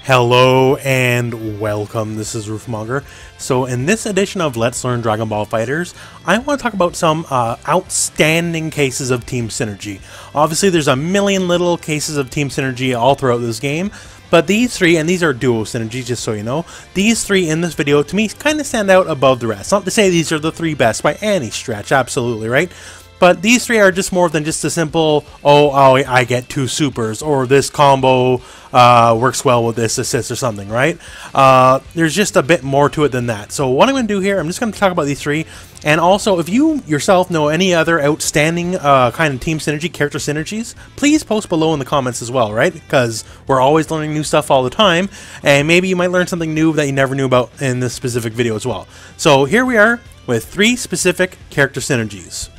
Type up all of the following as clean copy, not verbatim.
Hello and welcome, this is Rooflemonger. So in this edition of Let's Learn Dragon Ball FighterZ, I want to talk about some outstanding cases of team synergy. Obviously there's a million little cases of team synergy all throughout this game, but these three, and these are duo synergies just so you know, these three in this video to me kind of stand out above the rest. Not to say these are the three best by any stretch, absolutely, right? But these three are just more than just a simple, oh, I get two supers, or this combo works well with this assist or something, right? There's just a bit more to it than that. So what I'm going to do here, I'm just going to talk about these three. And also, if you yourself know any other outstanding kind of team synergy, character synergies, please post below in the comments as well, right? Because we're always learning new stuff all the time. And maybe you might learn something new that you never knew about in this specific video as well. So here we are with three specific character synergies.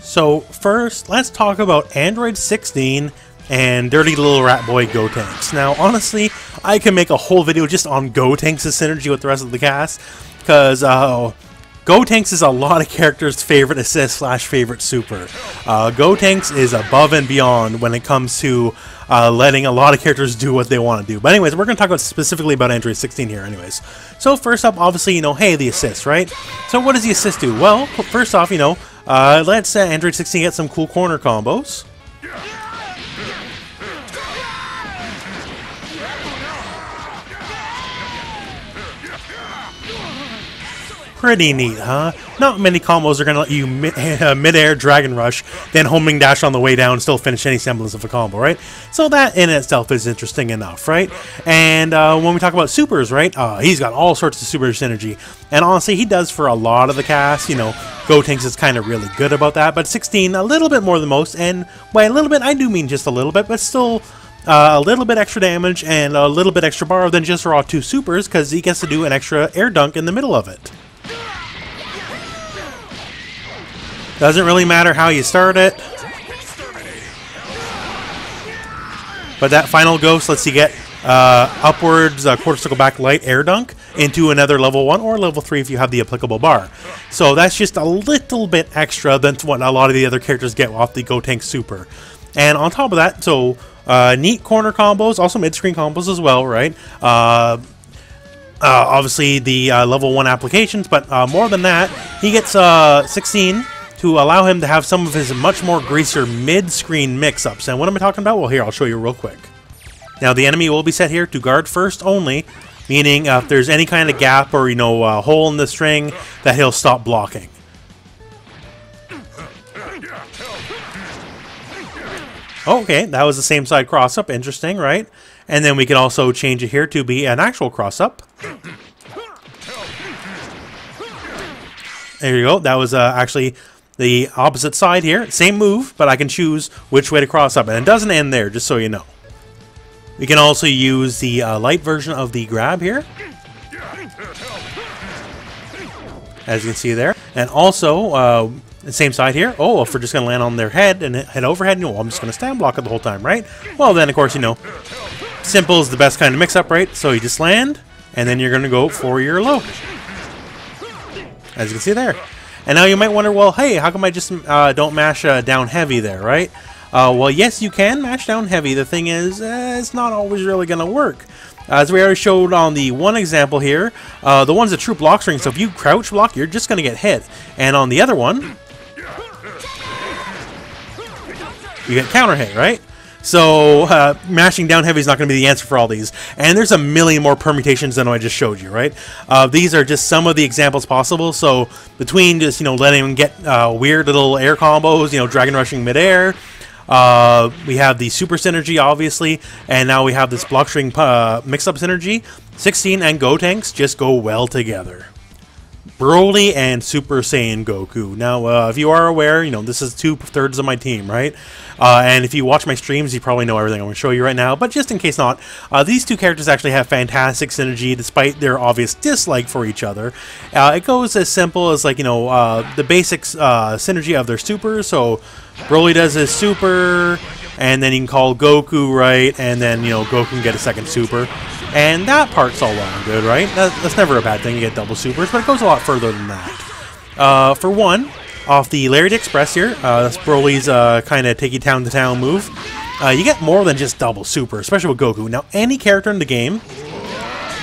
So first, let's talk about Android 16 and dirty little rat boy Gotenks. Now, honestly, I can make a whole video just on Gotenks' synergy with the rest of the cast, because Gotenks is a lot of characters' favorite assist slash favorite super. Gotenks is above and beyond when it comes to letting a lot of characters do what they want to do. But anyways, we're going to talk about specifically about Android 16 here anyways. So first up, obviously, you know, hey, the assist, right? So what does the assist do? Well, first off, you know, let's Android 16 get some cool corner combos. Pretty neat, huh? Not many combos are going to let you mid-air Dragon Rush, then homing dash on the way down and still finish any semblance of a combo, right? So that in itself is interesting enough, right? And when we talk about supers, right? He's got all sorts of super synergy. And honestly, he does for a lot of the cast. You know, Gotenks is kind of really good about that. But 16, a little bit more than most. And by a little bit, I do mean just a little bit, but still a little bit extra damage and a little bit extra bar than just raw two supers, because he gets to do an extra air dunk in the middle of it. Doesn't really matter how you start it. But that final ghost lets you get upwards quarter circle back light air dunk into another level 1 or level 3 if you have the applicable bar. So that's just a little bit extra than what a lot of the other characters get off the Gotenks super. And on top of that, so neat corner combos, also mid-screen combos as well, right? Obviously the level 1 applications, but more than that, he gets 16 to allow him to have some of his much more greasier mid-screen mix-ups. And what am I talking about? Well, here, I'll show you real quick. Now, the enemy will be set here to guard first only, meaning if there's any kind of gap or, you know, hole in the string, that he'll stop blocking. Okay, that was the same side cross-up. Interesting, right? And then we can also change it here to be an actual cross-up. There you go. That was actually the opposite side here. Same move, but I can choose which way to cross up. And it doesn't end there, just so you know. We can also use the light version of the grab here, as you can see there. And also, the same side here. Oh, if we're just going to land on their head and head overhead, no, I'm just going to stand block it the whole time, right? Well, then, of course, you know, simple is the best kind of mix-up, right? So you just land, and then you're going to go for your low, as you can see there. And now you might wonder, well, hey, how come I just don't mash down heavy there, right? Well, yes, you can mash down heavy. The thing is, it's not always really going to work. As we already showed on the one example here, the one's a true block string, so if you crouch block, you're just going to get hit. And on the other one, you get counter hit, right? So, mashing down heavy is not going to be the answer for all these. And there's a million more permutations than I just showed you, right? These are just some of the examples possible. So, between just, you know, letting them get weird little air combos, you know, Dragon Rushing midair. We have the super synergy, obviously. And now we have this block string mix-up synergy. 16 and Gotenks just go well together. Broly and Super Saiyan Goku. Now, if you are aware, you know, this is 2/3 of my team, right? And if you watch my streams, you probably know everything I'm going to show you right now. But just in case not, these two characters actually have fantastic synergy despite their obvious dislike for each other. It goes as simple as, like, you know, the basic synergy of their supers. So, Broly does his super, and then you can call Goku, right? And then, you know, Goku can get a second super. And that part's all well and good, right? That's never a bad thing, you get double supers, but it goes a lot further than that. For one, off the Lariat Express here, that's Broly's kind of take you town to town move. you get more than just double super, especially with Goku. Now, any character in the game,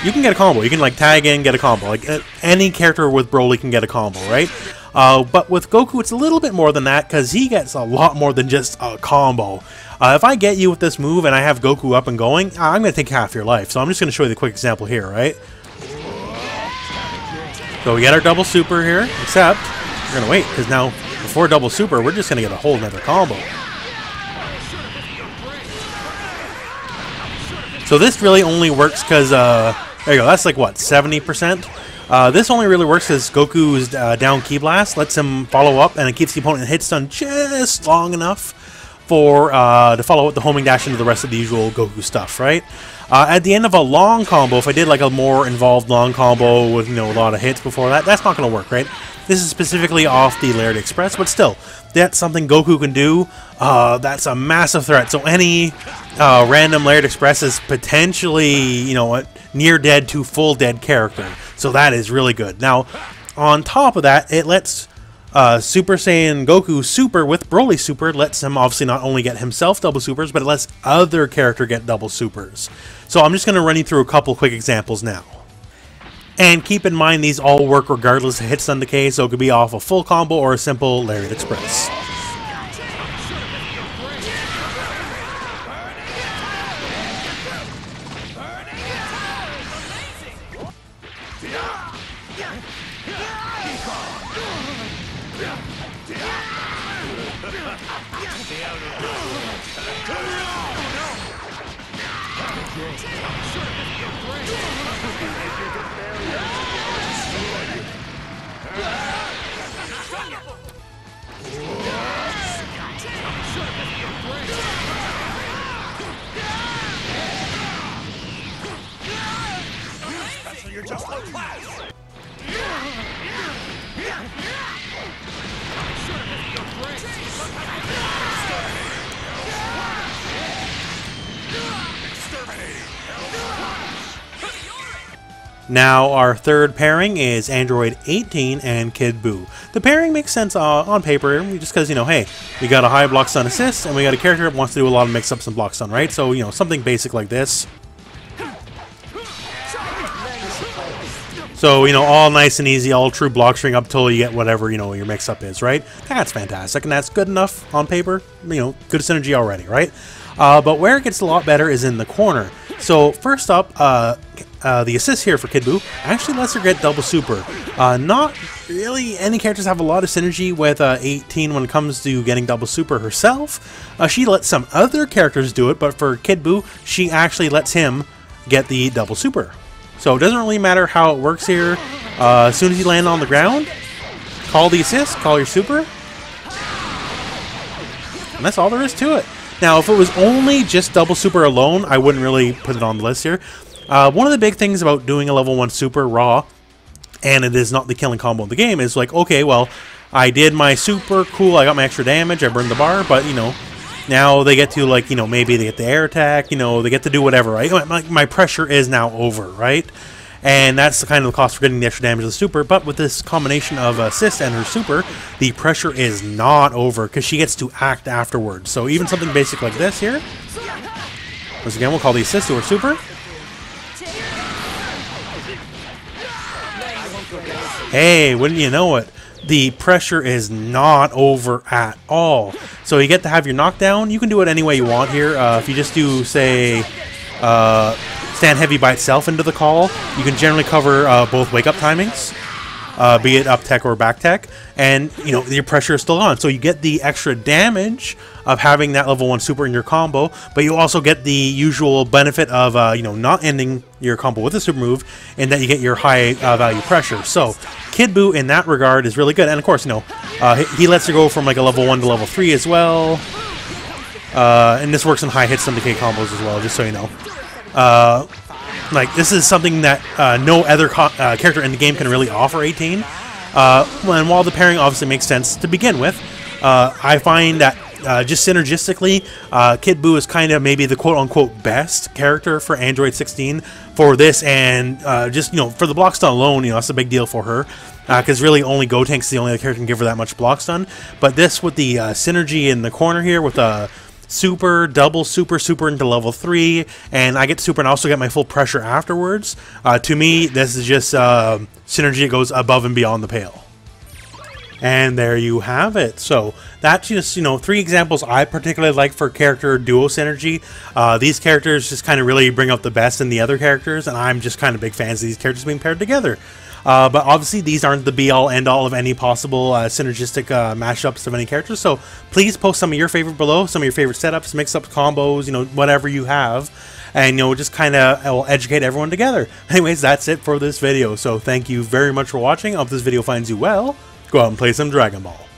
you can get a combo. You can like tag in, get a combo. Like any character with Broly can get a combo, right? But with Goku, it's a little bit more than that because he gets a lot more than just a combo. If I get you with this move and I have Goku up and going, I'm going to take half your life. So I'm just going to show you the quick example here, right? So we get our double super here, except we're going to wait because now before double super, we're just going to get a whole nother combo. So this really only works because, there you go, that's like what, 70%? This only really works because Goku's down Ki Blast lets him follow up and it keeps the opponent hit stun just long enough for to follow up the homing dash into the rest of the usual Goku stuff, right? At the end of a long combo, if I did like a more involved long combo with, you know, a lot of hits before that, that's not going to work, right? This is specifically off the Layered Express, but still, that's something Goku can do. That's a massive threat. So any random Layered Express is potentially, you know, a near dead to full dead character. So that is really good. Now, on top of that, it lets Super Saiyan Goku super with Broly super. Lets him obviously not only get himself double supers, but it lets other character get double supers. So I'm just going to run you through a couple quick examples now. And keep in mind these all work regardless of hit stun decay, so it could be off a full combo or a simple Lariat Express. You're just like class. Now our third pairing is Android 18 and Kid Buu. The pairing makes sense on paper just because, you know, hey, we got a high block stun assist and we got a character that wants to do a lot of mix-ups and block stun, right? So, you know, something basic like this. So, you know, all nice and easy, all true block string up until you get whatever, you know, your mix-up is, right? That's fantastic, and that's good enough on paper. You know, good synergy already, right? But where it gets a lot better is in the corner. So, first up, the assist here for Kid Buu actually lets her get double super. Not really any characters have a lot of synergy with 18 when it comes to getting double super herself. She lets some other characters do it, but for Kid Buu, she actually lets him get the double super. So it doesn't really matter how it works here. As soon as you land on the ground, call the assist, call your super. And that's all there is to it. Now, if it was only just double super alone, I wouldn't really put it on the list here. One of the big things about doing a level 1 super raw, and it is not the killing combo in the game, is like, okay, well, I did my super, cool, I got my extra damage, I burned the bar, but, you know, now they get to, like, you know, maybe they get the air attack, you know, they get to do whatever, right? My pressure is now over, right? And that's the kind of the cost for getting the extra damage of the super, but with this combination of assist and her super, the pressure is not over, because she gets to act afterwards. So even something basic like this here, once again, we'll call the assist to her super. Hey, wouldn't you know it? The pressure is not over at all. So you get to have your knockdown. You can do it any way you want here. If you just do, say, stand heavy by itself into the call, you can generally cover both wake-up timings, be it up tech or back tech, and, you know, your pressure is still on. So you get the extra damage of having that level 1 super in your combo, but you also get the usual benefit of, you know, not ending your combo with a super move, and that you get your high value pressure. So Kid Buu in that regard is really good. And of course, you know, he lets her go from like a level 1 to level 3 as well. And this works in high hit stun decay combos as well, just so you know. Like, this is something that no other character in the game can really offer 18. And while the pairing obviously makes sense to begin with, I find that just synergistically, Kid Buu is kind of maybe the quote-unquote best character for Android 16 for this, and just, you know, for the block stun alone, you know, that's a big deal for her, because really only Gotenks is the only other character who can give her that much block stun. But this with the synergy in the corner here with super, double super, super into level 3, and I get super and also get my full pressure afterwards. To me, this is just synergy that goes above and beyond the pale. And there you have it. So that's just, you know, 3 examples I particularly like for character duo synergy. These characters just kind of really bring out the best in the other characters, and I'm just kind of big fans of these characters being paired together. But obviously these aren't the be-all end-all of any possible synergistic mashups of any characters, so please post some of your favorite below, some of your favorite setups, mix-ups, combos, you know, whatever you have, and, you know, just kind of will educate everyone together. Anyways, that's it for this video, so thank you very much for watching. I hope this video finds you well. Go out and play some Dragon Ball.